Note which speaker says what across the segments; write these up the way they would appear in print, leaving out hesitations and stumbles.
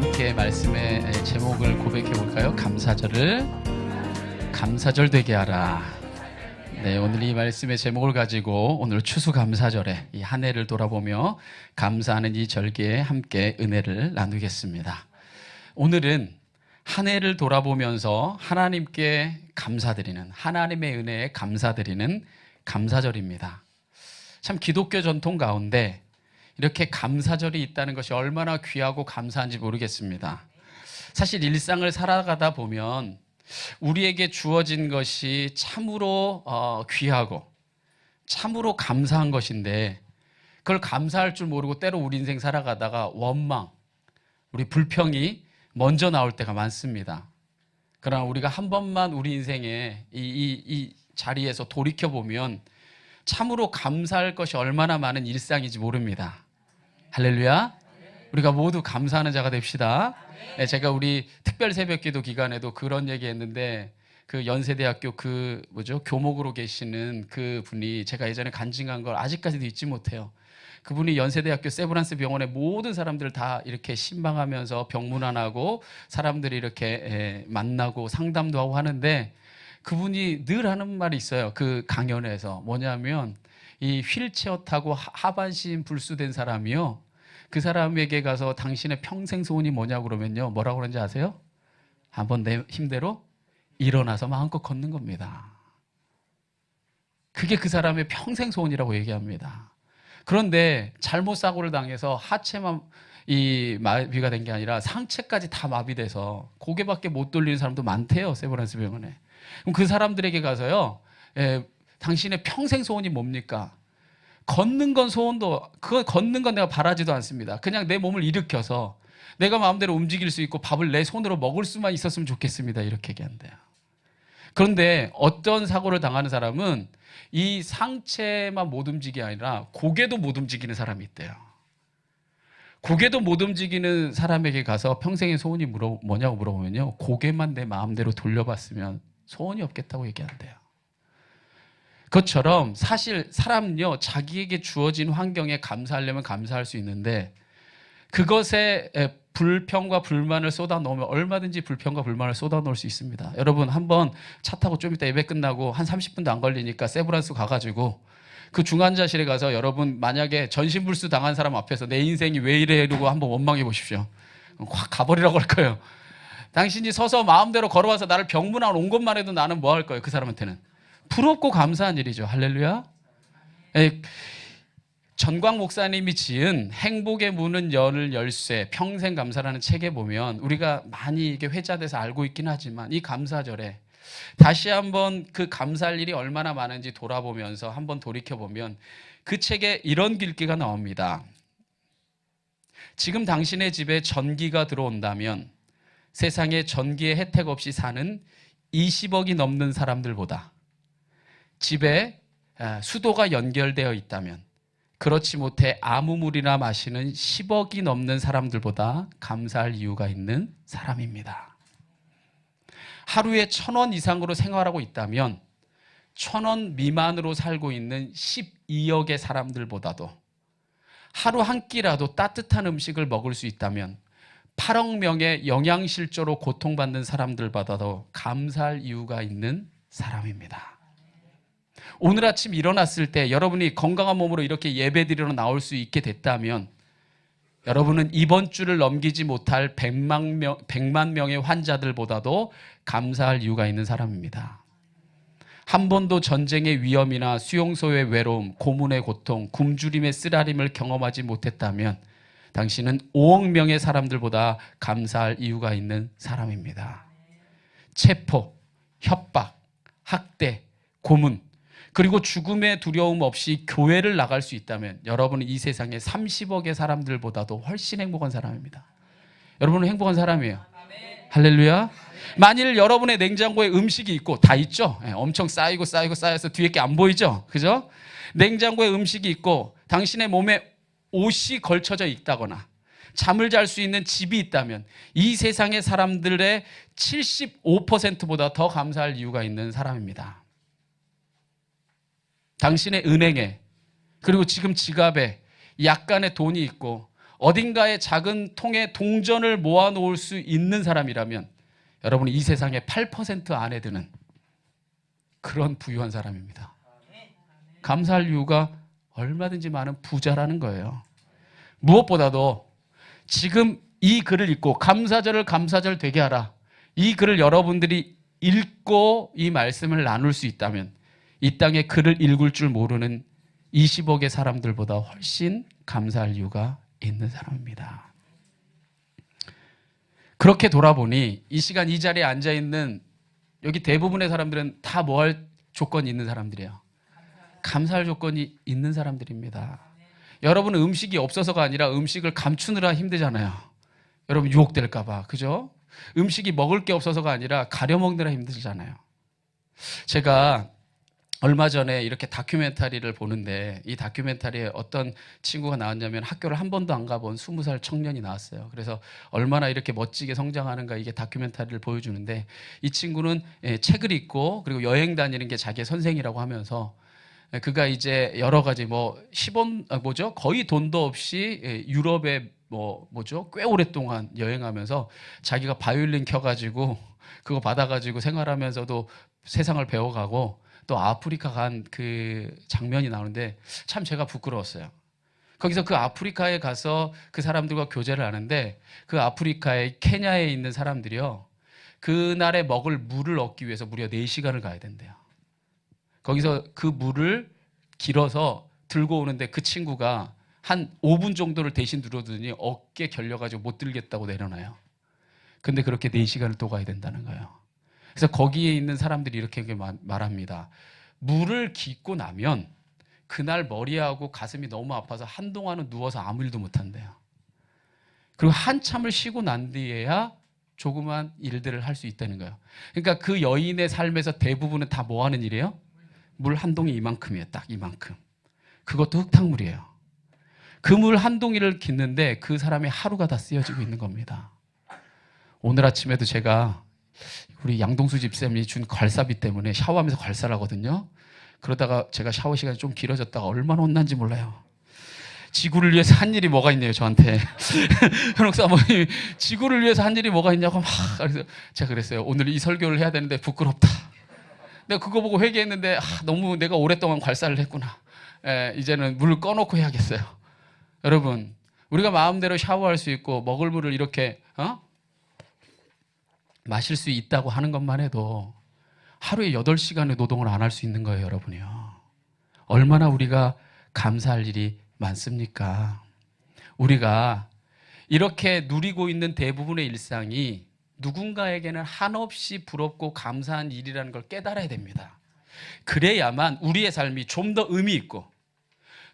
Speaker 1: 함께 말씀의 제목을 고백해 볼까요? 감사절 되게 하라. 네, 오늘 이 말씀의 제목을 가지고 오늘 추수감사절에 이 한 해를 돌아보며 감사하는 이 절기에 함께 은혜를 나누겠습니다. 오늘은 한 해를 돌아보면서 하나님께 감사드리는, 하나님의 은혜에 감사드리는 감사절입니다. 참 기독교 전통 가운데 이렇게 감사절이 있다는 것이 얼마나 귀하고 감사한지 모르겠습니다. 사실 일상을 살아가다 보면 우리에게 주어진 것이 참으로 귀하고 참으로 감사한 것인데 그걸 감사할 줄 모르고 때로 우리 인생 살아가다가 원망, 우리 불평이 먼저 나올 때가 많습니다. 그러나 우리가 한 번만 우리 인생에 이 자리에서 돌이켜보면 참으로 감사할 것이 얼마나 많은 일상인지 모릅니다. 할렐루야. 우리가 모두 감사하는 자가 됩시다. 네, 제가 우리 특별 새벽기도 기간에도 그런 얘기 했는데 그 연세대학교 교목으로 계시는 그 분이 제가 예전에 간증한 걸 아직까지도 잊지 못해요. 그분이 연세대학교 세브란스 병원의 모든 사람들을 다 이렇게 신방하면서 병문안하고 사람들이 이렇게 만나고 상담도 하고 하는데 그분이 늘 하는 말이 있어요. 그 강연에서 뭐냐면 이 휠체어 타고 하반신 불수된 사람이요, 그 사람에게 가서 당신의 평생 소원이 뭐냐고 그러면요, 뭐라고 그러는지 아세요? 한번 내 힘대로 일어나서 마음껏 걷는 겁니다. 그게 그 사람의 평생 소원이라고 얘기합니다. 그런데 잘못 사고를 당해서 하체만 이 마비가 된 게 아니라 상체까지 다 마비돼서 고개밖에 못 돌리는 사람도 많대요, 세브란스 병원에. 그럼 그 사람들에게 가서요, 당신의 평생 소원이 뭡니까? 걷는 건 소원도, 그거 걷는 건 내가 바라지도 않습니다. 그냥 내 몸을 일으켜서 내가 마음대로 움직일 수 있고 밥을 내 손으로 먹을 수만 있었으면 좋겠습니다. 이렇게 얘기한대요. 그런데 어떤 사고를 당하는 사람은 이 상체만 못 움직이게 아니라 고개도 못 움직이는 사람이 있대요. 고개도 못 움직이는 사람에게 가서 평생의 소원이 뭐냐고 물어보면요, 고개만 내 마음대로 돌려봤으면 소원이 없겠다고 얘기한대요. 그것처럼 사실 사람은요, 자기에게 주어진 환경에 감사하려면 감사할 수 있는데 그것에 불평과 불만을 쏟아놓으면 얼마든지 불평과 불만을 쏟아놓을 수 있습니다. 여러분, 한번 차 타고 좀 이따 예배 끝나고 한 30분도 안 걸리니까 세브란스 가가지고 그 중환자실에 가서 여러분 만약에 전신불수 당한 사람 앞에서 내 인생이 왜 이래 이러고 한번 원망해 보십시오. 확 가버리라고 할 거예요. 당신이 서서 마음대로 걸어와서 나를 병문안 온 것만 해도 나는 뭐 할 거예요? 그 사람한테는 부럽고 감사한 일이죠. 할렐루야. 전광 목사님이 지은 행복의 문은 열을 열쇠 평생 감사라는 책에 보면 우리가 많이 이게 회자돼서 알고 있긴 하지만 이 감사절에 다시 한번 그 감사할 일이 얼마나 많은지 돌아보면서 한번 돌이켜보면 그 책에 이런 글귀가 나옵니다. 지금 당신의 집에 전기가 들어온다면 세상에 전기의 혜택 없이 사는 20억이 넘는 사람들보다 집에 수도가 연결되어 있다면 그렇지 못해 아무 물이나 마시는 10억이 넘는 사람들보다 감사할 이유가 있는 사람입니다. 하루에 1,000원 이상으로 생활하고 있다면 1,000원 미만으로 살고 있는 12억의 사람들보다도 하루 한 끼라도 따뜻한 음식을 먹을 수 있다면 8억 명의 영양실조로 고통받는 사람들보다도 감사할 이유가 있는 사람입니다. 오늘 아침 일어났을 때 여러분이 건강한 몸으로 이렇게 예배드리러 나올 수 있게 됐다면 여러분은 이번 주를 넘기지 못할 100만 명의 환자들보다도 감사할 이유가 있는 사람입니다. 한 번도 전쟁의 위험이나 수용소의 외로움, 고문의 고통, 굶주림의 쓰라림을 경험하지 못했다면 당신은 5억 명의 사람들보다 감사할 이유가 있는 사람입니다. 체포, 협박, 학대, 고문, 그리고 죽음의 두려움 없이 교회를 나갈 수 있다면 여러분은 이 세상에 30억의 사람들보다도 훨씬 행복한 사람입니다. 여러분은 행복한 사람이에요. 할렐루야. 만일 여러분의 냉장고에 음식이 있고, 다 있죠? 엄청 쌓여서 뒤에 게 안 보이죠? 그죠? 냉장고에 음식이 있고 당신의 몸에 옷이 걸쳐져 있다거나 잠을 잘 수 있는 집이 있다면 이 세상의 사람들의 75%보다 더 감사할 이유가 있는 사람입니다. 당신의 은행에 그리고 지금 지갑에 약간의 돈이 있고 어딘가에 작은 통에 동전을 모아놓을 수 있는 사람이라면 여러분은 이 세상의 8% 안에 드는 그런 부유한 사람입니다. 감사할 이유가 얼마든지 많은 부자라는 거예요. 무엇보다도 지금 이 글을 읽고 감사절을 감사절 되게 하라. 이 글을 여러분들이 읽고 이 말씀을 나눌 수 있다면 이 땅에 글을 읽을 줄 모르는 20억의 사람들보다 훨씬 감사할 이유가 있는 사람입니다. 그렇게 돌아보니 이 시간 이 자리에 앉아있는 여기 대부분의 사람들은 다 뭐 할 조건이 있는 사람들이에요. 감사할 조건이 있는 사람들입니다. 여러분은 음식이 없어서가 아니라 음식을 감추느라 힘들잖아요. 여러분 유혹될까 봐. 그죠? 음식이 먹을 게 없어서가 아니라 가려 먹느라 힘들잖아요. 제가 얼마 전에 이렇게 다큐멘터리를 보는데 이 다큐멘터리에 어떤 친구가 나왔냐면 학교를 한 번도 안 가본 20살 청년이 나왔어요. 그래서 얼마나 이렇게 멋지게 성장하는가 이게 다큐멘터리를 보여주는데 이 친구는 책을 읽고 그리고 여행 다니는 게 자기의 선생이라고 하면서 그가 이제 여러 가지 거의 돈도 없이 유럽에 꽤 오랫동안 여행하면서 자기가 바이올린 켜가지고 그거 받아가지고 생활하면서도 세상을 배워가고 또 아프리카 간 그 장면이 나오는데 참 제가 부끄러웠어요. 거기서 그 아프리카에 가서 그 사람들과 교제를 하는데 그 아프리카의 케냐에 있는 사람들이요. 그날에 먹을 물을 얻기 위해서 무려 4시간을 가야 된대요. 거기서 그 물을 길어서 들고 오는데 그 친구가 한 5분 정도를 대신 들어두더니 어깨 결려가지고 못 들겠다고 내려놔요. 근데 그렇게 4시간을 또 가야 된다는 거예요. 그래서 거기에 있는 사람들이 이렇게 말합니다. 물을 깃고 나면 그날 머리하고 가슴이 너무 아파서 한동안은 누워서 아무 일도 못한대요. 그리고 한참을 쉬고 난 뒤에야 조그만 일들을 할 수 있다는 거예요. 그러니까 그 여인의 삶에서 대부분은 다 뭐 하는 일이에요? 물 한 동이 이만큼이에요. 딱 이만큼. 그것도 흙탕물이에요. 그 물 한 동이를 깃는데 그 사람의 하루가 다 쓰여지고 있는 겁니다. 오늘 아침에도 제가 우리 양동수 집사님이 준 괄사비 때문에 샤워하면서 괄사를 하거든요. 그러다가 제가 샤워 시간이 좀 길어졌다가 얼마나 혼난지 몰라요. 지구를 위해서 한 일이 뭐가 있네요, 저한테. 현옥 사모님, 지구를 위해서 한 일이 뭐가 있냐고 막. 그래서 제가 그랬어요. 오늘 이 설교를 해야 되는데 부끄럽다. 내가 그거 보고 회개했는데 너무 내가 오랫동안 괄사를 했구나. 이제는 물을 꺼놓고 해야겠어요. 여러분, 우리가 마음대로 샤워할 수 있고 먹을 물을 이렇게 마실 수 있다고 하는 것만 해도 하루에 8시간의 노동을 안 할 수 있는 거예요, 여러분이요. 얼마나 우리가 감사할 일이 많습니까? 우리가 이렇게 누리고 있는 대부분의 일상이 누군가에게는 한없이 부럽고 감사한 일이라는 걸 깨달아야 됩니다. 그래야만 우리의 삶이 좀 더 의미 있고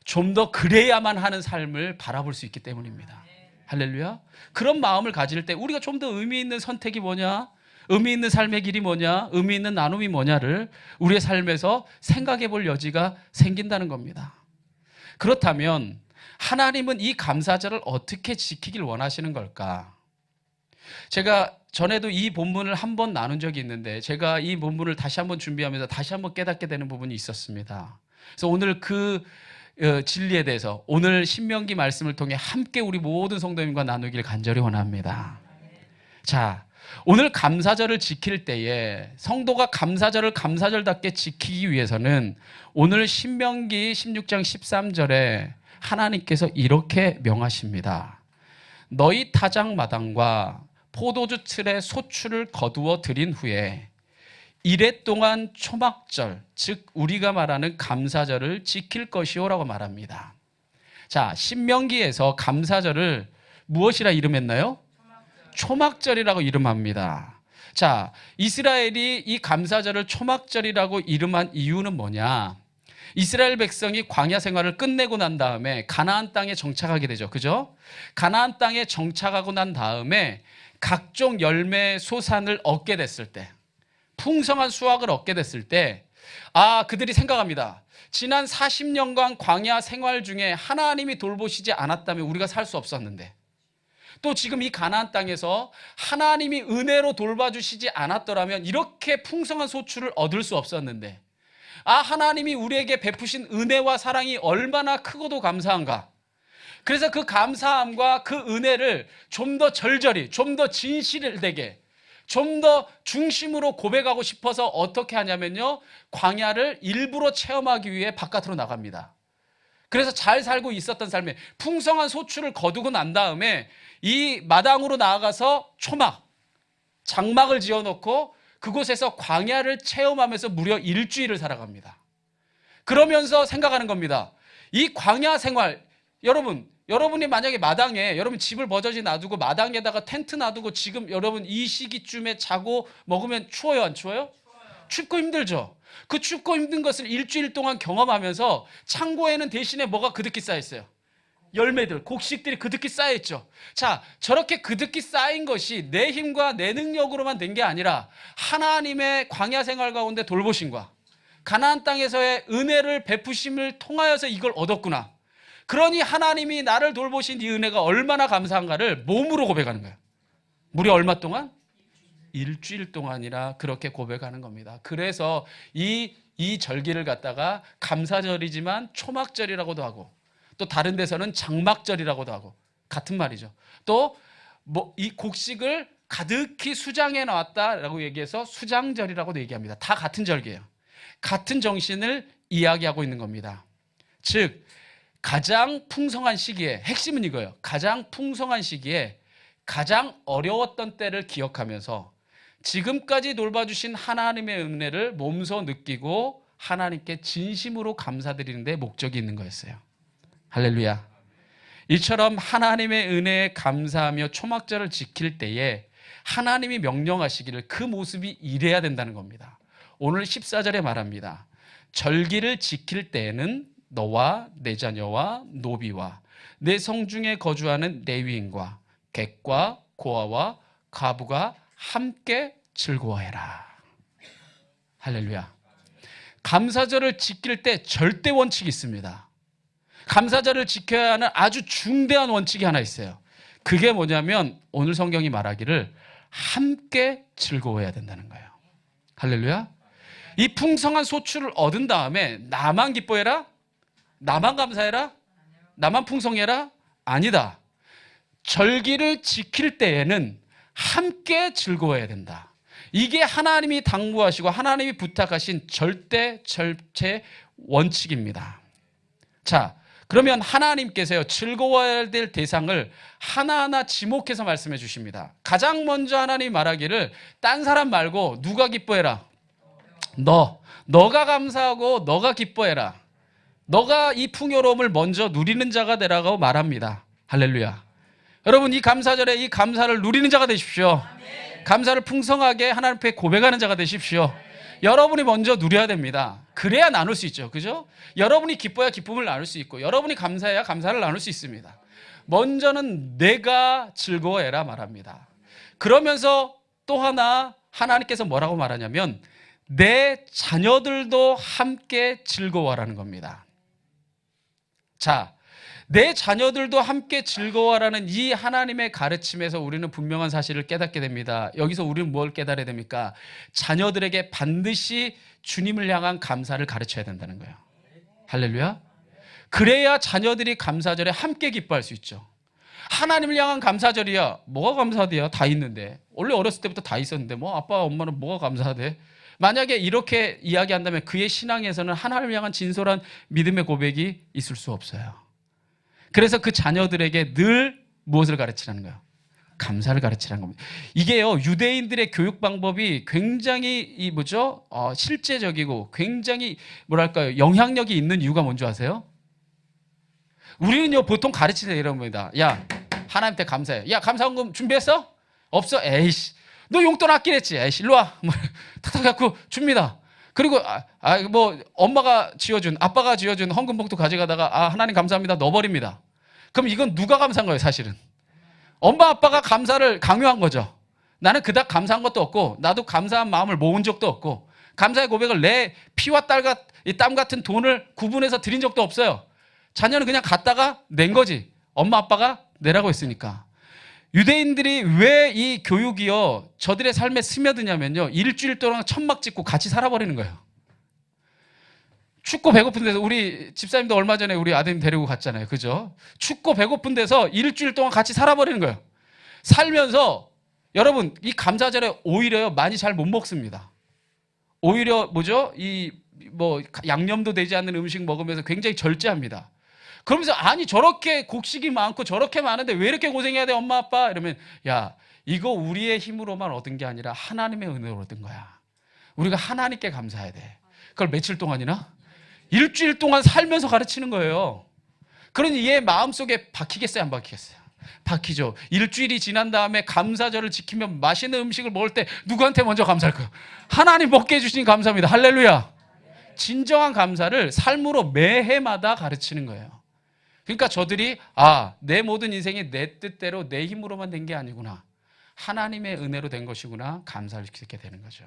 Speaker 1: 좀 더 그래야만 하는 삶을 바라볼 수 있기 때문입니다. 할렐루야. 그런 마음을 가질 때 우리가 좀 더 의미 있는 선택이 뭐냐, 의미 있는 삶의 길이 뭐냐, 의미 있는 나눔이 뭐냐를 우리의 삶에서 생각해 볼 여지가 생긴다는 겁니다. 그렇다면 하나님은 이 감사절을 어떻게 지키길 원하시는 걸까? 제가 전에도 이 본문을 한번 나눈 적이 있는데 제가 이 본문을 다시 한번 준비하면서 다시 한번 깨닫게 되는 부분이 있었습니다. 그래서 오늘 그 진리에 대해서 오늘 신명기 말씀을 통해 함께 우리 모든 성도님과 나누길 간절히 원합니다. 자, 오늘 감사절을 지킬 때에 성도가 감사절을 감사절답게 지키기 위해서는 오늘 신명기 16장 13절에 하나님께서 이렇게 명하십니다. 너희 타작마당과 포도주 틀에 소출을 거두어 드린 후에 이래 동안 초막절, 즉 우리가 말하는 감사절을 지킬 것이오라고 말합니다. 자, 신명기에서 감사절을 무엇이라 이름했나요? 초막절이라고 이름합니다. 자, 이스라엘이 이 감사절을 초막절이라고 이름한 이유는 뭐냐? 이스라엘 백성이 광야 생활을 끝내고 난 다음에 가나안 땅에 정착하게 되죠. 그죠? 가나안 땅에 정착하고 난 다음에 각종 열매 소산을 얻게 됐을 때, 풍성한 수확을 얻게 됐을 때, 그들이 생각합니다. 지난 40년간 광야 생활 중에 하나님이 돌보시지 않았다면 우리가 살 수 없었는데, 또 지금 이 가나안 땅에서 하나님이 은혜로 돌봐주시지 않았더라면 이렇게 풍성한 소출을 얻을 수 없었는데, 하나님이 우리에게 베푸신 은혜와 사랑이 얼마나 크고도 감사한가. 그래서 그 감사함과 그 은혜를 좀 더 절절히, 좀 더 진실되게, 좀 더 중심으로 고백하고 싶어서 어떻게 하냐면요, 광야를 일부러 체험하기 위해 바깥으로 나갑니다. 그래서 잘 살고 있었던 삶에 풍성한 소출을 거두고 난 다음에 이 마당으로 나아가서 초막, 장막을 지어놓고 그곳에서 광야를 체험하면서 무려 일주일을 살아갑니다. 그러면서 생각하는 겁니다. 이 광야 생활, 여러분이 만약에 마당에, 여러분 집을 버젓이 놔두고 마당에다가 텐트 놔두고 지금 여러분 이 시기쯤에 자고 먹으면 추워요, 안 추워요? 춥고 힘들죠. 그 춥고 힘든 것을 일주일 동안 경험하면서 창고에는 대신에 뭐가 그득히 쌓여있어요? 열매들, 곡식들이 그득히 쌓여있죠. 자, 저렇게 그득히 쌓인 것이 내 힘과 내 능력으로만 된 게 아니라 하나님의 광야 생활 가운데 돌보심과 가나안 땅에서의 은혜를 베푸심을 통하여서 이걸 얻었구나. 그러니 하나님이 나를 돌보신 이 은혜가 얼마나 감사한가를 몸으로 고백하는 거예요. 무려 얼마 동안? 일주일 동안이라 그렇게 고백하는 겁니다. 그래서 이 절기를 갖다가 감사절이지만 초막절이라고도 하고, 또 다른 데서는 장막절이라고도 하고, 같은 말이죠. 또 이 곡식을 가득히 수장해 놨다라고 얘기해서 수장절이라고도 얘기합니다. 다 같은 절기예요. 같은 정신을 이야기하고 있는 겁니다. 즉 가장 풍성한 시기에, 핵심은 이거예요. 가장 풍성한 시기에 가장 어려웠던 때를 기억하면서 지금까지 돌봐주신 하나님의 은혜를 몸소 느끼고 하나님께 진심으로 감사드리는 데 목적이 있는 거였어요. 할렐루야. 이처럼 하나님의 은혜에 감사하며 초막절을 지킬 때에 하나님이 명령하시기를 그 모습이 이래야 된다는 겁니다. 오늘 14절에 말합니다. 절기를 지킬 때에는 너와 내 자녀와 노비와 내 성중에 거주하는 레위인과 객과 고아와 과부가 함께 즐거워해라. 할렐루야. 감사절을 지킬 때 절대 원칙이 있습니다. 감사절을 지켜야 하는 아주 중대한 원칙이 하나 있어요. 그게 뭐냐면 오늘 성경이 말하기를 함께 즐거워해야 된다는 거예요. 할렐루야. 이 풍성한 소출을 얻은 다음에 나만 기뻐해라? 나만 감사해라? 나만 풍성해라? 아니다. 절기를 지킬 때에는 함께 즐거워해야 된다. 이게 하나님이 당부하시고 하나님이 부탁하신 절체 원칙입니다. 자, 그러면 하나님께서요, 즐거워야 될 대상을 하나하나 지목해서 말씀해 주십니다. 가장 먼저 하나님이 말하기를 딴 사람 말고 누가 기뻐해라? 너가 감사하고 너가 기뻐해라. 너가 이 풍요로움을 먼저 누리는 자가 되라고 말합니다. 할렐루야. 여러분, 이 감사절에 이 감사를 누리는 자가 되십시오. 감사를 풍성하게 하나님 앞에 고백하는 자가 되십시오. 여러분이 먼저 누려야 됩니다. 그래야 나눌 수 있죠. 그죠? 여러분이 기뻐야 기쁨을 나눌 수 있고, 여러분이 감사해야 감사를 나눌 수 있습니다. 먼저는 내가 즐거워해라 말합니다. 그러면서 또 하나님께서 뭐라고 말하냐면 내 자녀들도 함께 즐거워하라는 겁니다. 자, 내 자녀들도 함께 즐거워하라는 이 하나님의 가르침에서 우리는 분명한 사실을 깨닫게 됩니다. 여기서 우리는 뭘 깨달아야 됩니까? 자녀들에게 반드시 주님을 향한 감사를 가르쳐야 된다는 거예요. 할렐루야. 그래야 자녀들이 감사절에 함께 기뻐할 수 있죠. 하나님을 향한 감사절이야. 뭐가 감사돼요? 다 있는데. 원래 어렸을 때부터 다 있었는데 뭐 아빠 엄마는 뭐가 감사돼? 만약에 이렇게 이야기한다면 그의 신앙에서는 하나님을 향한 진솔한 믿음의 고백이 있을 수 없어요. 그래서 그 자녀들에게 늘 무엇을 가르치라는 거예요? 감사를 가르치라는 겁니다. 이게요, 유대인들의 교육 방법이 굉장히 실제적이고 굉장히 영향력이 있는 이유가 뭔지 아세요? 우리는요, 보통 가르치는 이런 겁니다. 야, 하나님한테 감사해. 야, 감사원금 준비했어? 없어? 에이씨, 너 용돈 아끼랬지? 에이씨, 일로 와. 탁탁 갖고 줍니다. 그리고 엄마가 지어준, 아빠가 지어준 헌금 봉투 가져가다가 하나님 감사합니다 넣어버립니다. 그럼 이건 누가 감사한 거예요? 사실은 엄마 아빠가 감사를 강요한 거죠. 나는 그닥 감사한 것도 없고 나도 감사한 마음을 모은 적도 없고 감사의 고백을 내 피와 땀 같은 돈을 구분해서 드린 적도 없어요. 자녀는 그냥 갖다가 낸 거지. 엄마 아빠가 내라고 했으니까. 유대인들이 왜 이 교육이요 저들의 삶에 스며드냐면요, 일주일 동안 천막 짓고 같이 살아버리는 거예요. 춥고 배고픈 데서 우리 집사님도 얼마 전에 우리 아드님 데리고 갔잖아요. 그죠? 춥고 배고픈 데서 일주일 동안 같이 살아버리는 거예요. 살면서 여러분 이 감사절에 오히려 많이 잘 못 먹습니다. 오히려 뭐죠? 이 뭐 양념도 되지 않는 음식 먹으면서 굉장히 절제합니다. 그러면서 아니 저렇게 곡식이 많고 저렇게 많은데 왜 이렇게 고생해야 돼 엄마 아빠? 이러면 야 이거 우리의 힘으로만 얻은 게 아니라 하나님의 은혜로 얻은 거야. 우리가 하나님께 감사해야 돼. 그걸 며칠 동안이나? 일주일 동안 살면서 가르치는 거예요. 그러니 얘 마음속에 박히겠어요 안 박히겠어요? 박히죠. 일주일이 지난 다음에 감사절을 지키면 맛있는 음식을 먹을 때 누구한테 먼저 감사할까요? 하나님 먹게 해주시니 감사합니다. 할렐루야. 진정한 감사를 삶으로 매해마다 가르치는 거예요. 그러니까 저들이 내 모든 인생이 내 뜻대로 내 힘으로만 된 게 아니구나. 하나님의 은혜로 된 것이구나. 감사를 짓게 되는 거죠.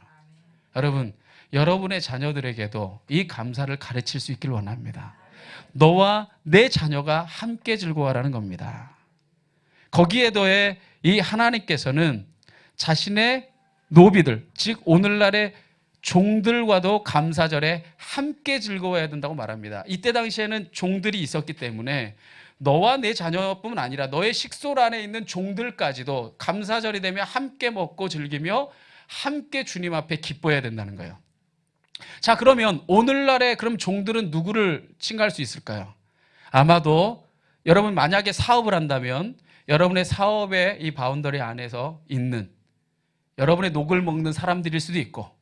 Speaker 1: 여러분, 여러분의 자녀들에게도 이 감사를 가르칠 수 있길 원합니다. 너와 내 자녀가 함께 즐거워하라는 겁니다. 거기에 더해 이 하나님께서는 자신의 노비들, 즉 오늘날의 종들과도 감사절에 함께 즐거워해야 된다고 말합니다. 이때 당시에는 종들이 있었기 때문에 너와 내 자녀뿐만 아니라 너의 식솔 안에 있는 종들까지도 감사절이 되면 함께 먹고 즐기며 함께 주님 앞에 기뻐해야 된다는 거예요. 자, 그러면 오늘날의 그럼 종들은 누구를 칭할 수 있을까요? 아마도 여러분 만약에 사업을 한다면 여러분의 사업의 이 바운더리 안에서 있는 여러분의 녹을 먹는 사람들일 수도 있고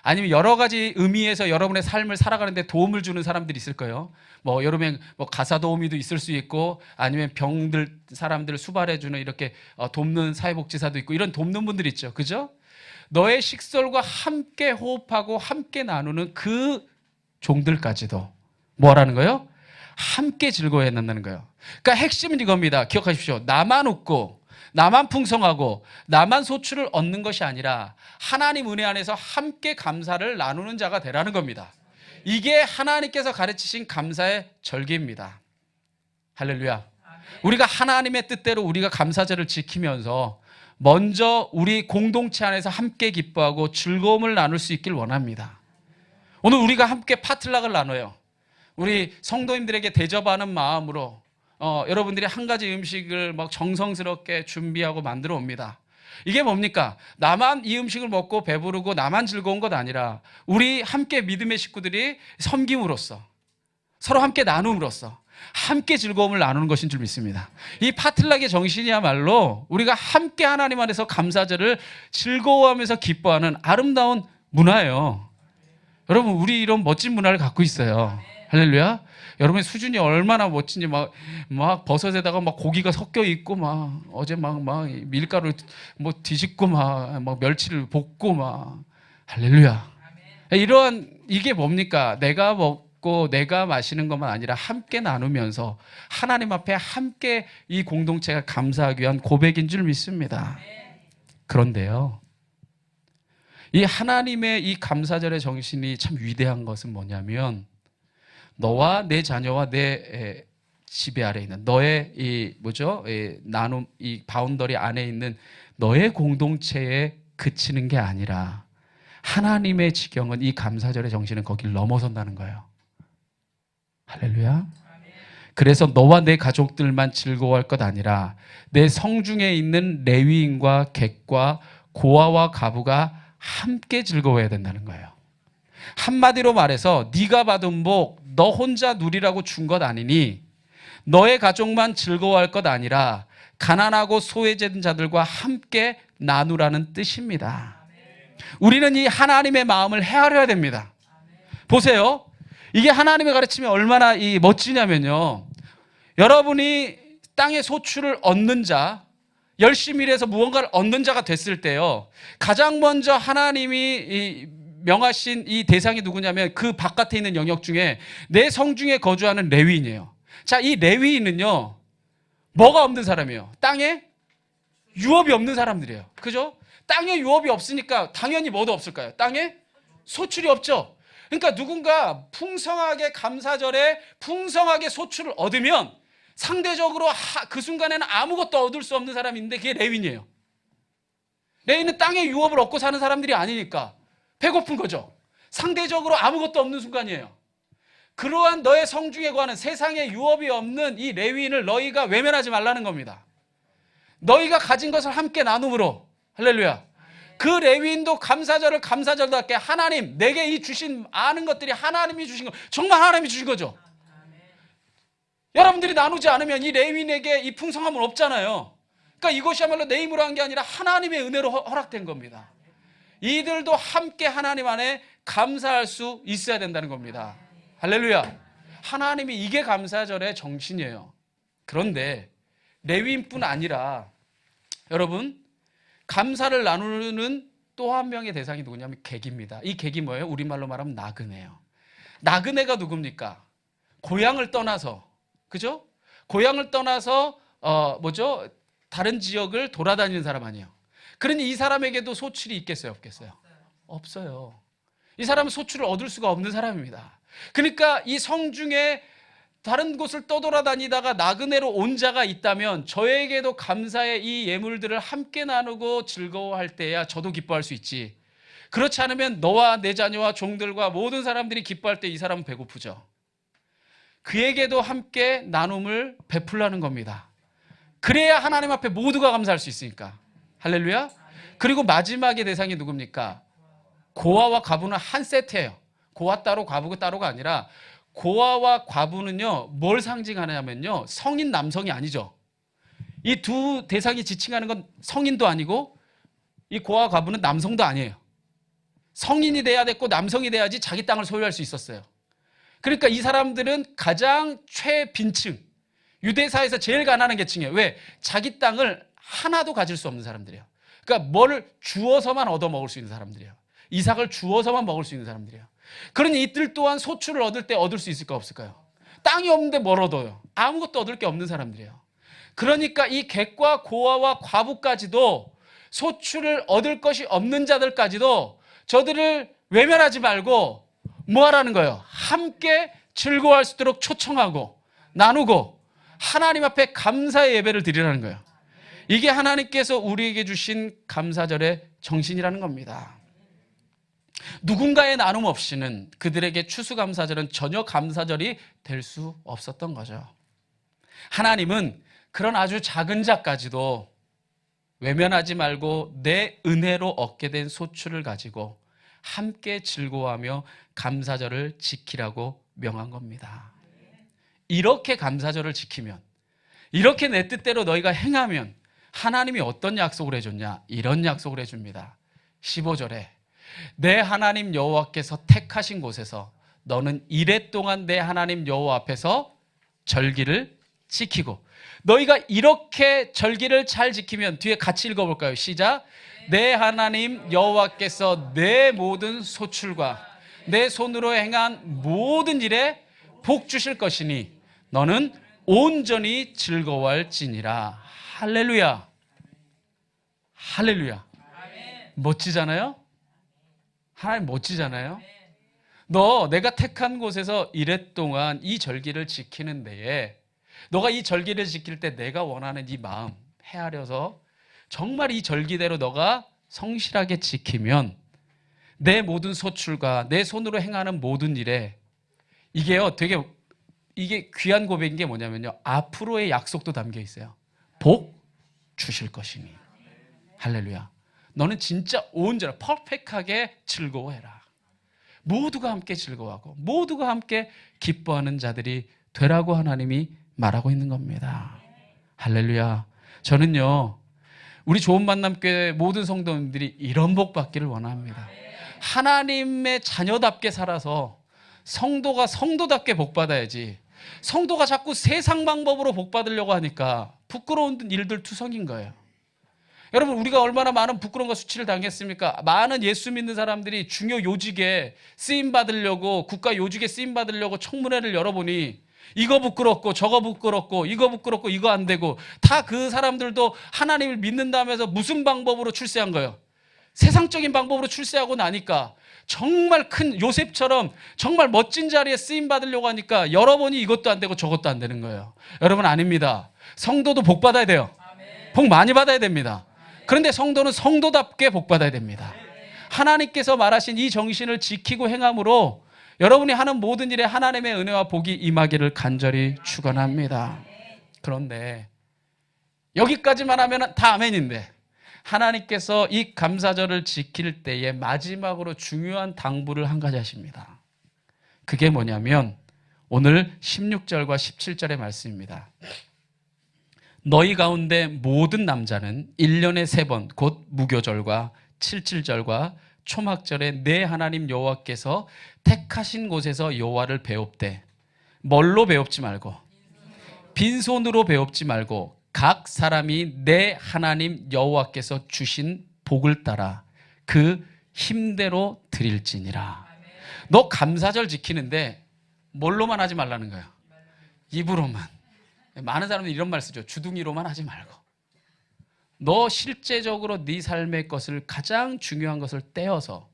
Speaker 1: 아니면 여러 가지 의미에서 여러분의 삶을 살아가는데 도움을 주는 사람들이 있을 거예요. 뭐 여러분 가사 도우미도 있을 수 있고 아니면 병들 사람들을 수발해주는 이렇게 돕는 사회복지사도 있고 이런 돕는 분들 있죠. 그죠? 너의 식솔과 함께 호흡하고 함께 나누는 그 종들까지도 뭐라는 거예요? 함께 즐거워해야 된다는 거예요. 그러니까 핵심은 이겁니다. 기억하십시오. 나만 웃고 나만 풍성하고 나만 소출을 얻는 것이 아니라 하나님 은혜 안에서 함께 감사를 나누는 자가 되라는 겁니다. 이게 하나님께서 가르치신 감사의 절기입니다. 할렐루야. 우리가 하나님의 뜻대로 우리가 감사절을 지키면서 먼저 우리 공동체 안에서 함께 기뻐하고 즐거움을 나눌 수 있길 원합니다. 오늘 우리가 함께 파틀락을 나눠요. 우리 성도님들에게 대접하는 마음으로 여러분들이 한 가지 음식을 막 정성스럽게 준비하고 만들어 옵니다. 이게 뭡니까? 나만 이 음식을 먹고 배부르고 나만 즐거운 것 아니라 우리 함께 믿음의 식구들이 섬김으로써 서로 함께 나눔으로써 함께 즐거움을 나누는 것인 줄 믿습니다. 이 파틀락의 정신이야말로 우리가 함께 하나님 안에서 감사절을 즐거워하면서 기뻐하는 아름다운 문화예요. 여러분 우리 이런 멋진 문화를 갖고 있어요. 할렐루야. 여러분의 수준이 얼마나 멋진지 막 버섯에다가 막 고기가 섞여 있고 막 어제 막 밀가루 뭐 뒤집고 막 멸치를 볶고 막 할렐루야. 이러한 이게 뭡니까? 내가 먹고 내가 마시는 것만 아니라 함께 나누면서 하나님 앞에 함께 이 공동체가 감사하기 위한 고백인 줄 믿습니다. 그런데요. 이 하나님의 이 감사절의 정신이 참 위대한 것은 뭐냐면 너와 내 자녀와 내 지배 아래 있는 너의 이 나눔 이 바운더리 안에 있는 너의 공동체에 그치는 게 아니라 하나님의 지경은 이 감사절의 정신은 거기를 넘어선다는 거예요. 할렐루야. 그래서 너와 내 가족들만 즐거워할 것 아니라 내 성중에 있는 레위인과 객과 고아와 가부가 함께 즐거워해야 된다는 거예요. 한마디로 말해서 네가 받은 복 너 혼자 누리라고 준 것 아니니 너의 가족만 즐거워할 것 아니라 가난하고 소외된 자들과 함께 나누라는 뜻입니다. 우리는 이 하나님의 마음을 헤아려야 됩니다. 보세요. 이게 하나님의 가르침이 얼마나 멋지냐면요. 여러분이 땅의 소출을 얻는 자, 열심히 일해서 무언가를 얻는 자가 됐을 때요. 가장 먼저 하나님이 명하신 이 대상이 누구냐면 그 바깥에 있는 영역 중에 내 성중에 거주하는 레위인이에요. 자, 이 레위인은요. 뭐가 없는 사람이에요? 땅에 유업이 없는 사람들이에요. 그죠? 땅에 유업이 없으니까 당연히 뭐도 없을까요? 땅에 소출이 없죠. 그러니까 누군가 풍성하게 감사절에 풍성하게 소출을 얻으면 상대적으로 그 순간에는 아무것도 얻을 수 없는 사람인데 그게 레위인이에요. 레위인은 땅에 유업을 얻고 사는 사람들이 아니니까 배고픈 거죠. 상대적으로 아무것도 없는 순간이에요. 그러한 너의 성중에 거하는 세상에 유업이 없는 이 레위인을 너희가 외면하지 말라는 겁니다. 너희가 가진 것을 함께 나눔으로. 할렐루야. 그 레위인도 감사절을 감사절답게 하나님, 내게 이 주신 아는 것들이 하나님이 주신 거, 정말 하나님이 주신 거죠. 여러분들이 나누지 않으면 이 레위인에게 이 풍성함은 없잖아요. 그러니까 이것이야말로 내 힘으로 한 게 아니라 하나님의 은혜로 허락된 겁니다. 이들도 함께 하나님 안에 감사할 수 있어야 된다는 겁니다. 할렐루야. 하나님이 이게 감사절의 정신이에요. 그런데 레위인뿐 아니라 여러분, 감사를 나누는 또 한 명의 대상이 누구냐면 객입니다. 이 객이 뭐예요? 우리말로 말하면 나그네예요. 나그네가 누굽니까? 고향을 떠나서, 그죠? 고향을 떠나서 다른 지역을 돌아다니는 사람 아니에요. 그러니 이 사람에게도 소출이 있겠어요, 없겠어요? 없어요. 이 사람은 소출을 얻을 수가 없는 사람입니다. 그러니까 이 성중에 다른 곳을 떠돌아다니다가 나그네로 온 자가 있다면 저에게도 감사의 이 예물들을 함께 나누고 즐거워할 때야 저도 기뻐할 수 있지. 그렇지 않으면 너와 내 자녀와 종들과 모든 사람들이 기뻐할 때 이 사람은 배고프죠. 그에게도 함께 나눔을 베풀라는 겁니다. 그래야 하나님 앞에 모두가 감사할 수 있으니까. 할렐루야. 그리고 마지막의 대상이 누굽니까? 고아와 과부는 한 세트예요. 고아 따로 과부 따로가 아니라 고아와 과부는요, 뭘 상징하냐면요, 성인 남성이 아니죠. 이 두 대상이 지칭하는 건 성인도 아니고 이 고아와 과부는 남성도 아니에요. 성인이 돼야 됐고 남성이 돼야지 자기 땅을 소유할 수 있었어요. 그러니까 이 사람들은 가장 최빈층, 유대사에서 제일 가난한 계층이에요. 왜? 자기 땅을 하나도 가질 수 없는 사람들이에요. 그러니까 뭘 주어서만 얻어 먹을 수 있는 사람들이에요. 이삭을 주어서만 먹을 수 있는 사람들이에요. 그러니 이들 또한 소출을 얻을 때 얻을 수 있을까 없을까요? 땅이 없는데 뭘 얻어요? 아무것도 얻을 게 없는 사람들이에요. 그러니까 이 객과 고아와 과부까지도 소출을 얻을 것이 없는 자들까지도 저들을 외면하지 말고 뭐 하라는 거예요? 함께 즐거워할 수 있도록 초청하고 나누고 하나님 앞에 감사의 예배를 드리라는 거예요. 이게 하나님께서 우리에게 주신 감사절의 정신이라는 겁니다. 누군가의 나눔 없이는 그들에게 추수감사절은 전혀 감사절이 될 수 없었던 거죠. 하나님은 그런 아주 작은 자까지도 외면하지 말고 내 은혜로 얻게 된 소출을 가지고 함께 즐거워하며 감사절을 지키라고 명한 겁니다. 이렇게 감사절을 지키면, 이렇게 내 뜻대로 너희가 행하면 하나님이 어떤 약속을 해줬냐? 이런 약속을 해줍니다. 15절에 내 하나님 여호와께서 택하신 곳에서 너는 이레 동안 내 하나님 여호와 앞에서 절기를 지키고, 너희가 이렇게 절기를 잘 지키면, 뒤에 같이 읽어볼까요? 시작. 내 하나님 여호와께서 내 모든 소출과 내 손으로 행한 모든 일에 복 주실 것이니 너는 온전히 즐거워할지니라. 할렐루야. 할렐루야. 멋지잖아요? 하나님 멋지잖아요? 너 내가 택한 곳에서 이랫동안 이 절기를 지키는 데에 너가 이 절기를 지킬 때 내가 원하는 이 마음 헤아려서 정말 이 절기대로 너가 성실하게 지키면 내 모든 소출과 내 손으로 행하는 모든 일에 이게요, 되게 이게 귀한 고백인 게 뭐냐면요, 앞으로의 약속도 담겨 있어요. 복 주실 것이니. 할렐루야. 너는 진짜 온전히 퍼펙트하게 즐거워해라. 모두가 함께 즐거워하고 모두가 함께 기뻐하는 자들이 되라고 하나님이 말하고 있는 겁니다. 할렐루야. 저는요, 우리 좋은 만남교회 모든 성도님들이 이런 복 받기를 원합니다. 하나님의 자녀답게 살아서 성도가 성도답게 복 받아야지, 성도가 자꾸 세상 방법으로 복 받으려고 하니까 부끄러운 일들 투성인 거예요. 여러분, 우리가 얼마나 많은 부끄러움과 수치를 당했습니까? 많은 예수 믿는 사람들이 중요 요직에 쓰임 받으려고, 국가 요직에 쓰임 받으려고 청문회를 열어보니 이거 부끄럽고 저거 부끄럽고 이거 부끄럽고 이거 안 되고, 다 그 사람들도 하나님을 믿는다면서 무슨 방법으로 출세한 거예요? 세상적인 방법으로 출세하고 나니까 정말 큰 요셉처럼 정말 멋진 자리에 쓰임 받으려고 하니까 열어보니 이것도 안 되고 저것도 안 되는 거예요. 여러분, 아닙니다. 성도도 복 받아야 돼요. 복 많이 받아야 됩니다. 그런데 성도는 성도답게 복 받아야 됩니다. 하나님께서 말하신 이 정신을 지키고 행함으로 여러분이 하는 모든 일에 하나님의 은혜와 복이 임하기를 간절히 축원합니다. 그런데 여기까지만 하면 다 아멘인데 하나님께서 이 감사절을 지킬 때에 마지막으로 중요한 당부를 한 가지 하십니다. 그게 뭐냐면 오늘 16절과 17절의 말씀입니다. 너희 가운데 모든 남자는 1년에 3번 곧 무교절과 77절과 초막절에 내 하나님 여호와께서 택하신 곳에서 여호와를 배웁되 뭘로 배웁지 말고 빈손으로 배웁지 말고 각 사람이 내 하나님 여호와께서 주신 복을 따라 그 힘대로 드릴지니라. 너 감사절 지키는데 뭘로만 하지 말라는 거예요. 입으로만. 많은 사람들이 이런 말 쓰죠. 주둥이로만 하지 말고. 너 실제적으로 네 삶의 것을 가장 중요한 것을 떼어서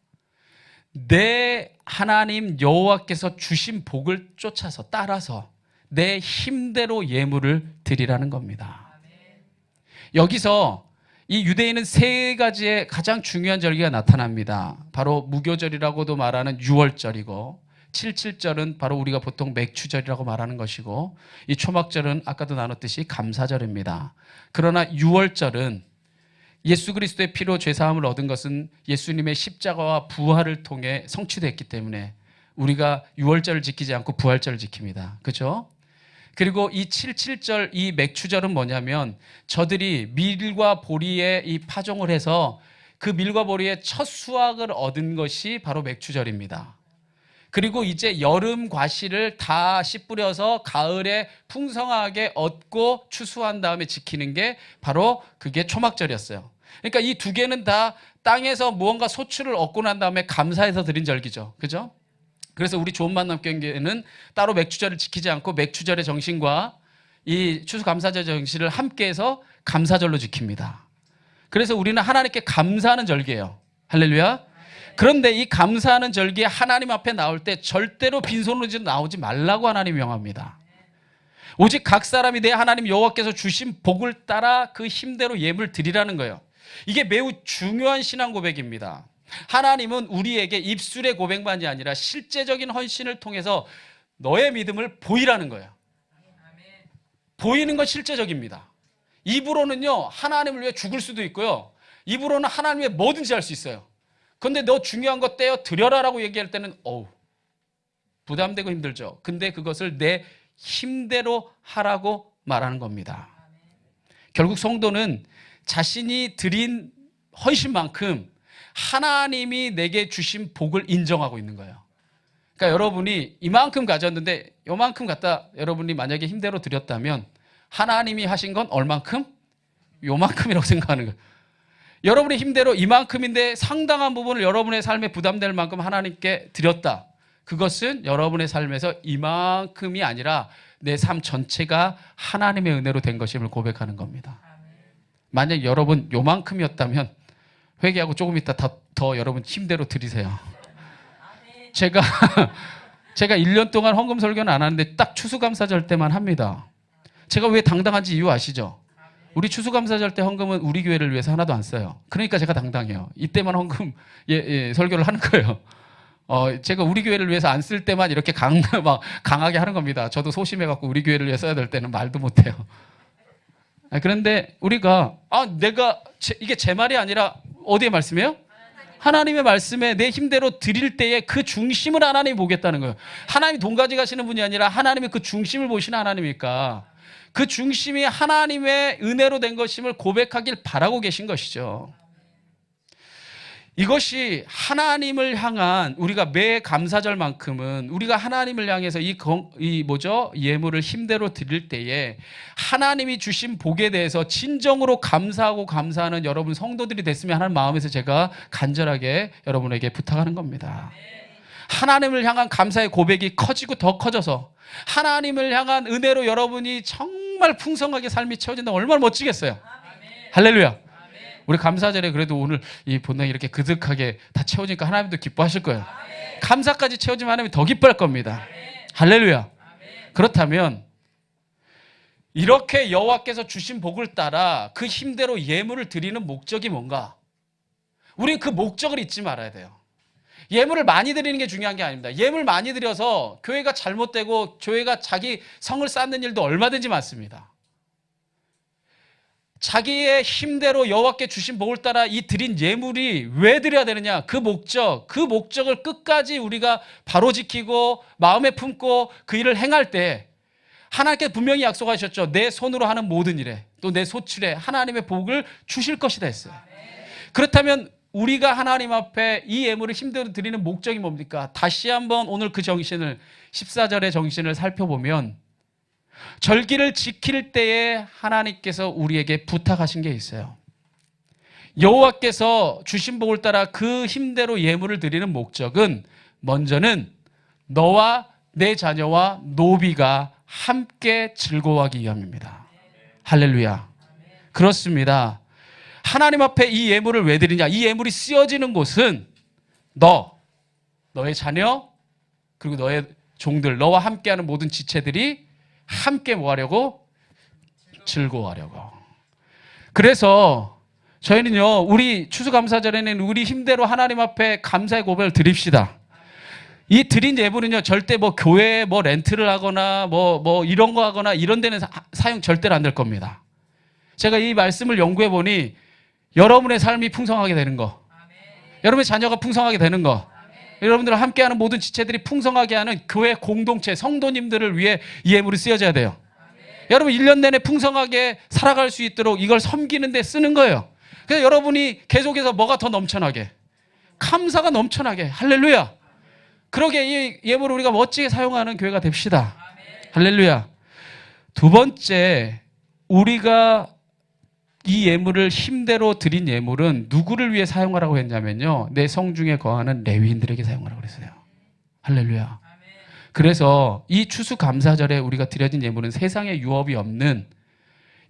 Speaker 1: 내 하나님 여호와께서 주신 복을 쫓아서 따라서 내 힘대로 예물을 드리라는 겁니다. 여기서 이 유대인은 3가지의 가장 중요한 절기가 나타납니다. 바로 무교절이라고도 말하는 6월절이고 77절은 바로 우리가 보통 맥추절이라고 말하는 것이고 이 초막절은 아까도 나눴듯이 감사절입니다. 그러나 6월절은 예수 그리스도의 피로 죄사함을 얻은 것은 예수님의 십자가와 부활을 통해 성취됐기 때문에 우리가 6월절을 지키지 않고 부활절을 지킵니다. 그렇죠? 그리고 이 77절, 이 맥추절은 뭐냐면 저들이 밀과 보리에 이 파종을 해서 그 밀과 보리의 첫 수확을 얻은 것이 바로 맥추절입니다. 그리고 이제 여름 과실을 다 씨 뿌려서 가을에 풍성하게 얻고 추수한 다음에 지키는 게 바로 그게 초막절이었어요. 그러니까 이 2개는 다 땅에서 무언가 소출을 얻고 난 다음에 감사해서 드린 절기죠. 그죠? 그래서 우리 좋은 만남 교회는 따로 맥추절을 지키지 않고 맥추절의 정신과 이 추수감사절 정신을 함께해서 감사절로 지킵니다. 그래서 우리는 하나님께 감사하는 절기예요. 할렐루야. 그런데 이 감사하는 절기에 하나님 앞에 나올 때 절대로 빈손으로 나오지 말라고 하나님 명합니다. 오직 각 사람이 내 하나님 여호와께서 주신 복을 따라 그 힘대로 예물 드리라는 거예요. 이게 매우 중요한 신앙 고백입니다. 하나님은 우리에게 입술의 고백만이 아니라 실제적인 헌신을 통해서 너의 믿음을 보이라는 거예요. 보이는 건 실제적입니다. 입으로는요 하나님을 위해 죽을 수도 있고요, 입으로는 하나님 위해 뭐든지 할 수 있어요. 그런데 너 중요한 거 떼어 드려라라고 얘기할 때는 부담되고 힘들죠. 근데 그것을 내 힘대로 하라고 말하는 겁니다. 결국 성도는 자신이 드린 헌신만큼 하나님이 내게 주신 복을 인정하고 있는 거예요. 그러니까 여러분이 이만큼 가졌는데 요만큼 갖다 여러분이 만약에 힘대로 드렸다면 하나님이 하신 건 얼만큼? 요만큼이라고 생각하는 거예요. 여러분의 힘대로 이만큼인데 상당한 부분을 여러분의 삶에 부담될 만큼 하나님께 드렸다. 그것은 여러분의 삶에서 이만큼이 아니라 내 삶 전체가 하나님의 은혜로 된 것임을 고백하는 겁니다. 만약 여러분 요만큼이었다면 회개하고 조금 있다 더 여러분 힘대로 드리세요. 제가 1년 동안 헌금 설교는 안 하는데 딱 추수감사절 때만 합니다. 제가 왜 당당한지 이유 아시죠? 우리 추수감사절 때 헌금은 우리 교회를 위해서 하나도 안 써요. 그러니까 제가 당당해요. 이때만 헌금 설교를 하는 거예요. 제가 우리 교회를 위해서 안 쓸 때만 이렇게 강하게 하는 겁니다. 저도 소심해갖고 우리 교회를 위해 써야 될 때는 말도 못해요. 그런데 우리가 이게 제 말이 아니라 어디의 말씀이에요? 하나님의 말씀에 내 힘대로 드릴 때에 그 중심을 하나님이 보겠다는 거예요. 하나님이 돈 가져가시는 분이 아니라 하나님이 그 중심을 보시는 하나님이니까 그 중심이 하나님의 은혜로 된 것임을 고백하길 바라고 계신 것이죠. 이것이 하나님을 향한 우리가 매 감사절만큼은 우리가 하나님을 향해서 예물을 힘대로 드릴 때에 하나님이 주신 복에 대해서 진정으로 감사하고 감사하는 여러분 성도들이 됐으면 하는 마음에서 제가 간절하게 여러분에게 부탁하는 겁니다. 하나님을 향한 감사의 고백이 커지고 더 커져서 하나님을 향한 은혜로 여러분이 정말 풍성하게 삶이 채워진다면 얼마나 멋지겠어요. 할렐루야. 우리 감사절에 그래도 오늘 이 본당이 이렇게 그득하게 다 채워지니까 하나님도 기뻐하실 거예요. 감사까지 채워지면 하나님이 더 기뻐할 겁니다. 할렐루야. 그렇다면 이렇게 여호와께서 주신 복을 따라 그 힘대로 예물을 드리는 목적이 뭔가? 우리는 그 목적을 잊지 말아야 돼요. 예물을 많이 드리는 게 중요한 게 아닙니다. 예물 많이 드려서 교회가 잘못되고 교회가 자기 성을 쌓는 일도 얼마든지 많습니다. 자기의 힘대로 여호와께 주신 복을 따라 이 드린 예물이 왜 드려야 되느냐, 그 목적을 끝까지 우리가 바로 지키고 마음에 품고 그 일을 행할 때 하나님께서 분명히 약속하셨죠. 내 손으로 하는 모든 일에 또 내 소출에 하나님의 복을 주실 것이다 했어요. 그렇다면 우리가 하나님 앞에 이 예물을 힘대로 드리는 목적이 뭡니까? 다시 한번 오늘 그 정신을 14절의 정신을 살펴보면 절기를 지킬 때에 하나님께서 우리에게 부탁하신 게 있어요. 여호와께서 주신 복을 따라 그 힘대로 예물을 드리는 목적은 먼저는 너와 내 자녀와 노비가 함께 즐거워하기 위함입니다. 할렐루야. 그렇습니다. 하나님 앞에 이 예물을 왜 드리냐? 이 예물이 쓰여지는 곳은 너의 자녀, 그리고 너의 종들, 너와 함께하는 모든 지체들이 함께 뭐 하려고? 즐거워하려고. 그래서 저희는요, 우리 추수감사절에는 우리 힘대로 하나님 앞에 감사의 고백을 드립시다. 이 드린 예물은요, 절대 뭐 교회에 뭐 렌트를 하거나 뭐 이런 거 하거나 이런 데는 사용 절대로 안 될 겁니다. 제가 이 말씀을 연구해 보니 여러분의 삶이 풍성하게 되는 거, 여러분의 자녀가 풍성하게 되는 거, 여러분들과 함께하는 모든 지체들이 풍성하게 하는 교회 공동체, 성도님들을 위해 이 예물이 쓰여져야 돼요. 여러분 1년 내내 풍성하게 살아갈 수 있도록 이걸 섬기는 데 쓰는 거예요. 그래서 여러분이 계속해서 뭐가 더 넘쳐나게? 감사가 넘쳐나게. 할렐루야. 그러게 이 예물을 우리가 멋지게 사용하는 교회가 됩시다. 할렐루야. 두 번째, 우리가 이 예물을 힘대로 드린 예물은 누구를 위해 사용하라고 했냐면요, 내 성중에 거하는 레위인들에게 사용하라고 그랬어요. 할렐루야. 그래서 이 추수감사절에 우리가 드려진 예물은 세상에 유업이 없는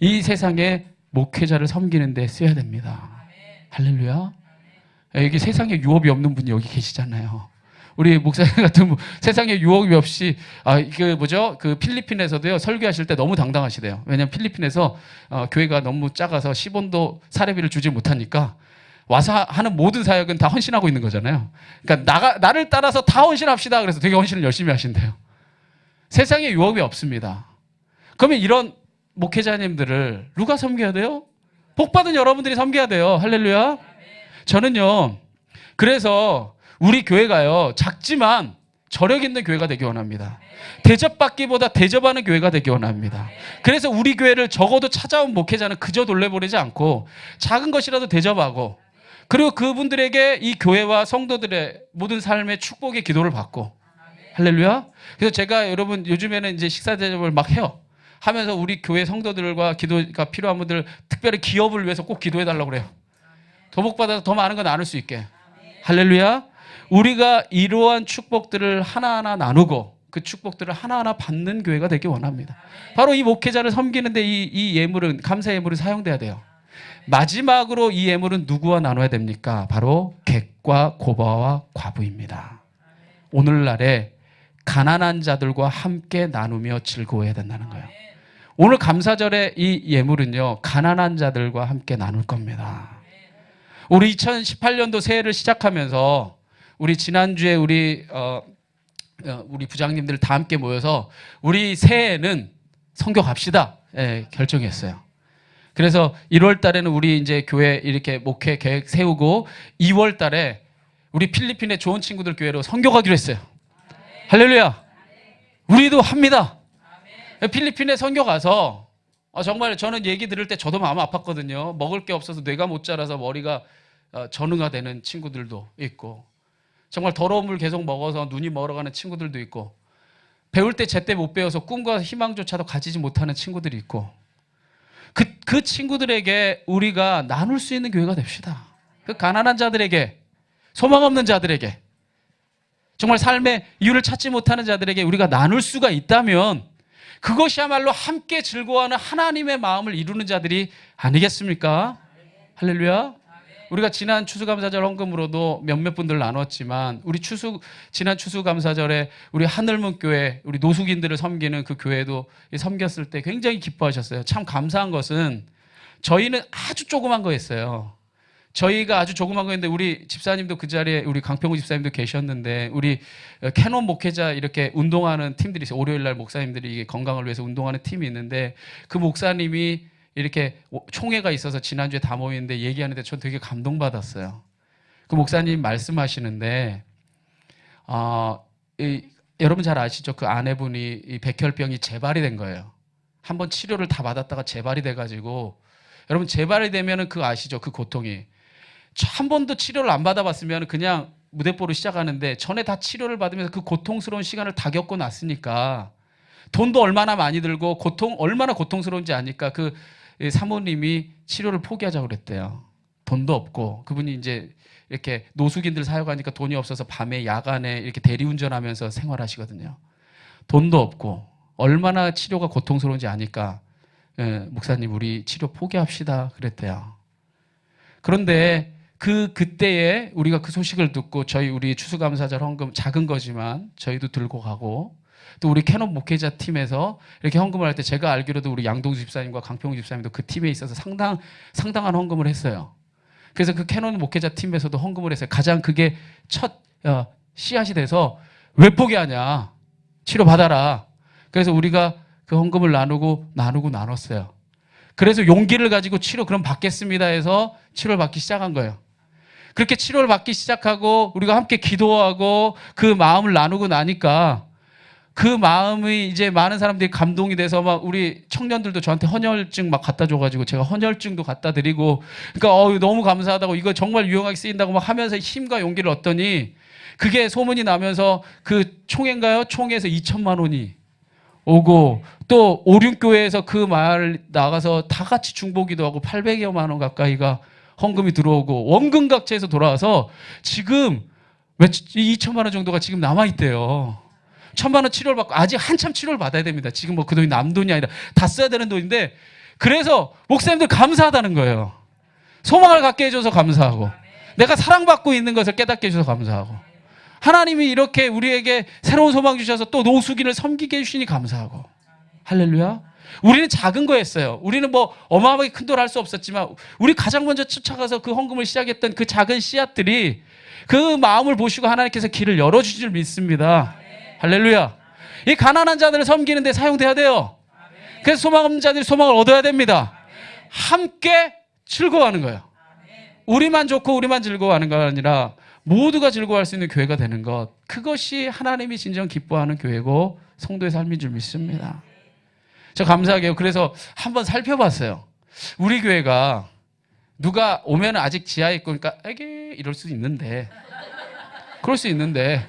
Speaker 1: 이 세상의 목회자를 섬기는 데 쓰여야 됩니다. 할렐루야. 여기 세상에 유업이 없는 분이 여기 계시잖아요. 우리 목사님 같은 분 세상에 유혹이 없이 그 필리핀에서도요, 설교하실 때 너무 당당하시대요. 왜냐하면 필리핀에서 교회가 너무 작아서 10원도 사례비를 주지 못하니까 와서 하는 모든 사역은 다 헌신하고 있는 거잖아요. 그러니까 나를 따라서 다 헌신합시다. 그래서 되게 헌신을 열심히 하신대요. 세상에 유혹이 없습니다. 그러면 이런 목회자님들을 누가 섬겨야 돼요? 복받은 여러분들이 섬겨야 돼요. 할렐루야. 저는요, 그래서 우리 교회가요, 작지만 저력 있는 교회가 되기 원합니다. 대접받기보다 대접하는 교회가 되기 원합니다. 그래서 우리 교회를 적어도 찾아온 목회자는 그저 돌려보내지 않고 작은 것이라도 대접하고, 그리고 그분들에게 이 교회와 성도들의 모든 삶의 축복의 기도를 받고. 할렐루야. 그래서 제가 여러분 요즘에는 이제 식사 대접을 막 해요. 하면서 우리 교회 성도들과 기도가 필요한 분들, 특별히 기업을 위해서 꼭 기도해달라고 그래요. 더 복받아서 더 많은 거 나눌 수 있게. 할렐루야. 우리가 이러한 축복들을 하나하나 나누고 그 축복들을 하나하나 받는 교회가 되기 원합니다. 바로 이 목회자를 섬기는데 이 예물은, 감사 예물이 사용돼야 돼요. 마지막으로 이 예물은 누구와 나눠야 됩니까? 바로 객과 고바와 과부입니다. 오늘날에 가난한 자들과 함께 나누며 즐거워해야 된다는 거예요. 오늘 감사절에 이 예물은요, 가난한 자들과 함께 나눌 겁니다. 우리 2018년도 새해를 시작하면서 우리 지난주에 우리 부장님들 다 함께 모여서 우리 새해에는 선교 갑시다, 결정했어요. 그래서 1월 달에는 우리 이제 교회 이렇게 목회 계획 세우고 2월 달에 우리 필리핀의 좋은 친구들 교회로 선교 가기로 했어요. 할렐루야. 우리도 합니다. 필리핀에 선교 가서 정말 저는 얘기 들을 때 저도 마음 아팠거든요. 먹을 게 없어서 뇌가 못 자라서 머리가 전응화되는 친구들도 있고, 정말 더러운 물 계속 먹어서 눈이 멀어가는 친구들도 있고, 배울 때 제때 못 배워서 꿈과 희망조차도 가지지 못하는 친구들이 있고, 그 친구들에게 우리가 나눌 수 있는 교회가 됩시다. 그 가난한 자들에게, 소망 없는 자들에게, 정말 삶의 이유를 찾지 못하는 자들에게 우리가 나눌 수가 있다면 그것이야말로 함께 즐거워하는 하나님의 마음을 이루는 자들이 아니겠습니까? 할렐루야. 우리가 지난 추수감사절 헌금으로도 몇몇 분들 나눴지만, 우리 지난 추수감사절에 우리 하늘문 교회, 우리 노숙인들을 섬기는 그 교회도 섬겼을 때 굉장히 기뻐하셨어요. 참 감사한 것은 저희는 아주 조그만 거였어요. 저희가 아주 조그만 거였는데 우리 집사님도 그 자리에 우리 강평우 집사님도 계셨는데 우리 캐논 목회자 이렇게 운동하는 팀들이 있어요. 월요일 날 목사님들이 이게 건강을 위해서 운동하는 팀이 있는데 그 목사님이 이렇게 총회가 있어서 지난주에 다 모였는데 얘기하는데 전 되게 감동받았어요. 그 목사님 말씀하시는데 여러분 잘 아시죠? 그 아내분이 이 백혈병이 재발이 된 거예요. 한번 치료를 다 받았다가 재발이 돼가지고 여러분 재발이 되면은 그거 아시죠? 그 고통이 한 번도 치료를 안 받아봤으면 그냥 무대뽀로 시작하는데 전에 다 치료를 받으면서 그 고통스러운 시간을 다 겪고 났으니까 돈도 얼마나 많이 들고 얼마나 고통스러운지 아니까 그 사모님이 치료를 포기하자고 그랬대요. 돈도 없고 그분이 이제 이렇게 노숙인들 사역하니까 돈이 없어서 밤에 야간에 이렇게 대리운전하면서 생활하시거든요. 돈도 없고 얼마나 치료가 고통스러운지 아니까 목사님 우리 치료 포기합시다 그랬대요. 그런데 그때에 우리가 그 소식을 듣고 우리 추수감사절 헌금 작은 거지만 저희도 들고 가고 또 우리 캐논 목회자 팀에서 이렇게 헌금을 할 때 제가 알기로도 우리 양동수 집사님과 강평우 집사님도 그 팀에 있어서 상당한 헌금을 했어요. 그래서 그 캐논 목회자 팀에서도 헌금을 했어요. 가장 그게 첫 씨앗이 돼서 왜 포기하냐 치료 받아라. 그래서 우리가 그 헌금을 나눴어요. 그래서 용기를 가지고 치료 그럼 받겠습니다 해서 치료를 받기 시작한 거예요. 그렇게 치료를 받기 시작하고 우리가 함께 기도하고 그 마음을 나누고 나니까 그 마음이 이제 많은 사람들이 감동이 돼서 막 우리 청년들도 저한테 헌혈증 막 갖다 줘가지고 제가 헌혈증도 갖다 드리고 그러니까 너무 감사하다고 이거 정말 유용하게 쓰인다고 막 하면서 힘과 용기를 얻더니 그게 소문이 나면서 그 총회에서 2천만 원이 오고 또 오륜교회에서 그 마을 나가서 다 같이 중보기도 하고 800여만 원 가까이가 헌금이 들어오고 원금각처에서 돌아와서 지금 2천만 원 정도가 지금 남아있대요. 1,000만 원 치료를 받고 아직 한참 치료를 받아야 됩니다. 지금 뭐 그 돈이 남 돈이 아니라 다 써야 되는 돈인데 그래서 목사님들 감사하다는 거예요. 소망을 갖게 해줘서 감사하고 내가 사랑받고 있는 것을 깨닫게 해줘서 감사하고 하나님이 이렇게 우리에게 새로운 소망 주셔서 또 노숙인을 섬기게 해주시니 감사하고 할렐루야. 우리는 작은 거였어요. 우리는 뭐 어마어마하게 큰 돈 할 수 없었지만 우리 가장 먼저 쫓아가서 그 헌금을 시작했던 그 작은 씨앗들이 그 마음을 보시고 하나님께서 길을 열어주실 줄 믿습니다. 할렐루야. 이 가난한 자들을 섬기는 데 사용돼야 돼요. 그래서 소망 없는 자들이 소망을 얻어야 됩니다. 함께 즐거워하는 거예요. 우리만 좋고 우리만 즐거워하는 거 아니라 모두가 즐거워할 수 있는 교회가 되는 것, 그것이 하나님이 진정 기뻐하는 교회고 성도의 삶인 줄 믿습니다. 저 감사하게요. 그래서 한번 살펴봤어요. 우리 교회가 누가 오면 아직 지하에 있고 그러니까 에게 이럴 수 있는데 그럴 수 있는데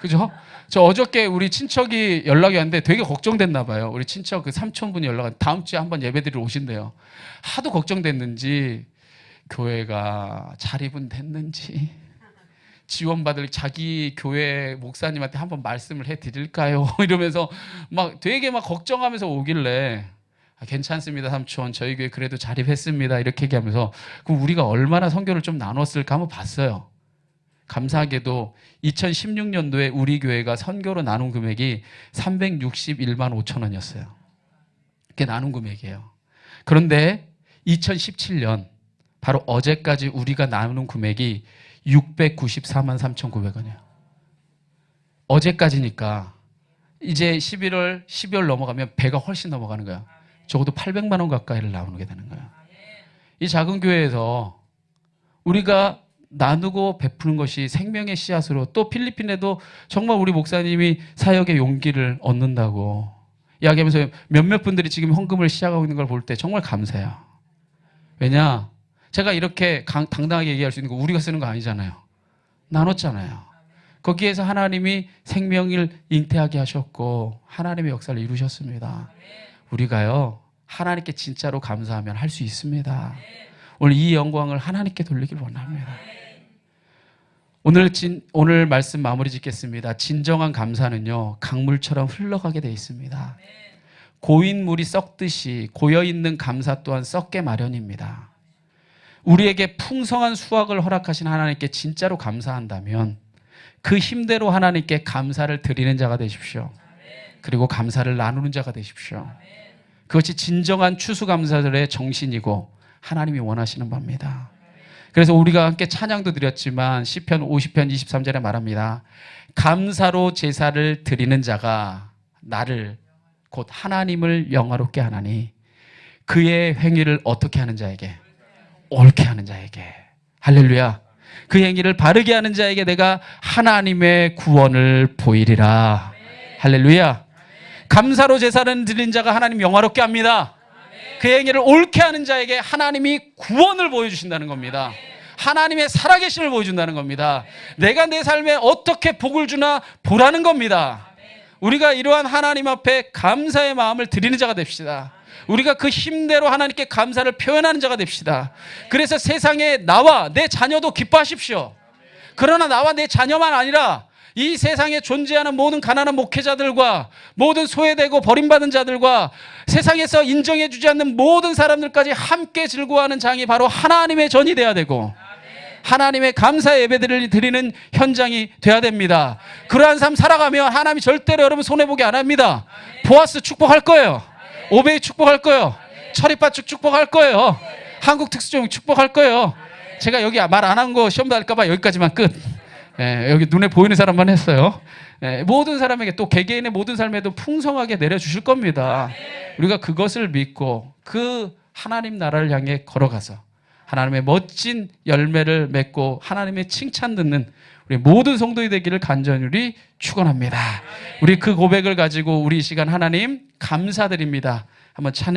Speaker 1: 그죠? 저 어저께 우리 친척이 연락이 왔는데 되게 걱정됐나 봐요. 우리 친척 그 삼촌분이 연락 왔는데 다음 주에 한번 예배드리러 오신대요. 하도 걱정됐는지 교회가 자립은 됐는지 지원받을 자기 교회 목사님한테 한번 말씀을 해드릴까요? 이러면서 막 되게 막 걱정하면서 오길래 괜찮습니다 삼촌 저희 교회 그래도 자립했습니다 이렇게 얘기하면서 그럼 우리가 얼마나 선교를 좀 나눴을까 한번 봤어요. 감사하게도 2016년도에 우리 교회가 선교로 나눈 금액이 361만 5천 원이었어요. 그게 나눈 금액이에요. 그런데 2017년 바로 어제까지 우리가 나눈 금액이 694만 3,900원이에요. 어제까지니까 이제 12월 넘어가면 배가 훨씬 넘어가는 거야. 적어도 800만 원 가까이를 나오게 되는 거야. 이 작은 교회에서 우리가 나누고 베푸는 것이 생명의 씨앗으로 또 필리핀에도 정말 우리 목사님이 사역의 용기를 얻는다고 이야기하면서 몇몇 분들이 지금 헌금을 시작하고 있는 걸 볼 때 정말 감사해요. 왜냐? 제가 이렇게 당당하게 얘기할 수 있는 거 우리가 쓰는 거 아니잖아요. 나눴잖아요. 거기에서 하나님이 생명을 잉태하게 하셨고 하나님의 역사를 이루셨습니다. 우리가요 하나님께 진짜로 감사하면 할 수 있습니다. 오늘 이 영광을 하나님께 돌리길 원합니다. 오늘 말씀 마무리 짓겠습니다. 진정한 감사는요 강물처럼 흘러가게 돼 있습니다. 고인 물이 썩듯이 고여있는 감사 또한 썩게 마련입니다. 우리에게 풍성한 수확을 허락하신 하나님께 진짜로 감사한다면 그 힘대로 하나님께 감사를 드리는 자가 되십시오. 그리고 감사를 나누는 자가 되십시오. 그것이 진정한 추수감사절의 정신이고 하나님이 원하시는 바입니다. 그래서 우리가 함께 찬양도 드렸지만 시편 50편 23절에 말합니다. 감사로 제사를 드리는 자가 나를 곧 하나님을 영화롭게 하나니 그의 행위를 어떻게 하는 자에게? 옳게 하는 자에게. 할렐루야. 그 행위를 바르게 하는 자에게 내가 하나님의 구원을 보이리라. 할렐루야. 감사로 제사를 드린 자가 하나님 영화롭게 합니다. 그 행위를 옳게 하는 자에게 하나님이 구원을 보여주신다는 겁니다. 하나님의 살아계심을 보여준다는 겁니다. 내가 내 삶에 어떻게 복을 주나 보라는 겁니다. 우리가 이러한 하나님 앞에 감사의 마음을 드리는 자가 됩시다. 우리가 그 힘대로 하나님께 감사를 표현하는 자가 됩시다. 그래서 세상에 나와 내 자녀도 기뻐하십시오. 그러나 나와 내 자녀만 아니라 이 세상에 존재하는 모든 가난한 목회자들과 모든 소외되고 버림받은 자들과 세상에서 인정해주지 않는 모든 사람들까지 함께 즐거워하는 장이 바로 하나님의 전이 돼야 되고 하나님의 감사 예배들을 드리는 현장이 돼야 됩니다. 그러한 삶 살아가면 하나님이 절대로 여러분 손해보게 안 합니다. 보아스 축복할 거예요. 오베이 축복할 거예요. 철이파축 축복할 거예요. 한국 특수종 축복할 거예요. 제가 여기 말 안 한 거 시험 날까 봐 여기까지만 끝. 여기 눈에 보이는 사람만 했어요. 모든 사람에게 또 개개인의 모든 삶에도 풍성하게 내려주실 겁니다. 우리가 그것을 믿고 그 하나님 나라를 향해 걸어가서 하나님의 멋진 열매를 맺고 하나님의 칭찬 듣는 우리 모든 성도이 되기를 간절히 축원합니다. 우리 그 고백을 가지고 우리 이 시간 하나님 감사드립니다. 한번 찬양